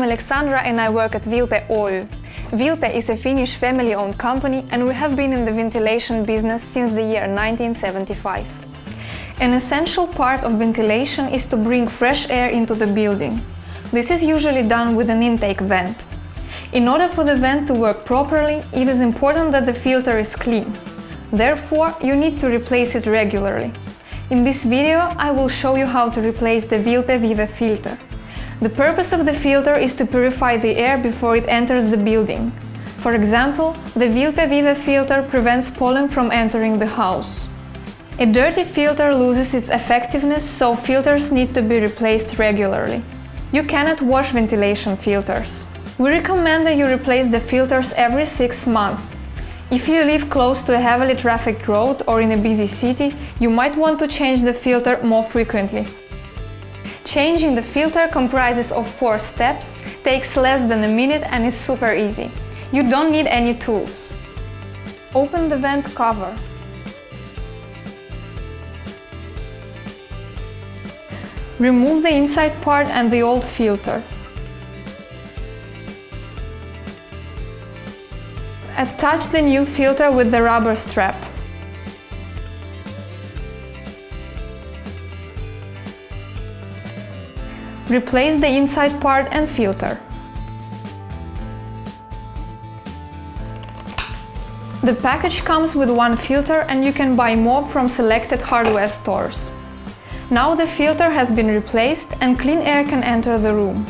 Alexandra and I work at VILPE Oy. VILPE is a Finnish family-owned company and we have been in the ventilation business since the year 1975. An essential part of ventilation is to bring fresh air into the building. This is usually done with an intake vent. In order for the vent to work properly, it is important that the filter is clean. Therefore, you need to replace it regularly. In this video, I will show you how to replace the VILPE Wive filter. The purpose of the filter is to purify the air before it enters the building. For example, the VILPE Wive filter prevents pollen from entering the house. A dirty filter loses its effectiveness, so filters need to be replaced regularly. You cannot wash ventilation filters. We recommend that you replace the filters every 6 months. If you live close to a heavily trafficked road or in a busy city, you might want to change the filter more frequently. Changing the filter comprises of 4 steps, takes less than a minute and is super easy. You don't need any tools. Open the vent cover. Remove the inside part and the old filter. Attach the new filter with the rubber strap. Replace the inside part and filter. The package comes with 1 filter and you can buy more from selected hardware stores. Now the filter has been replaced and clean air can enter the room.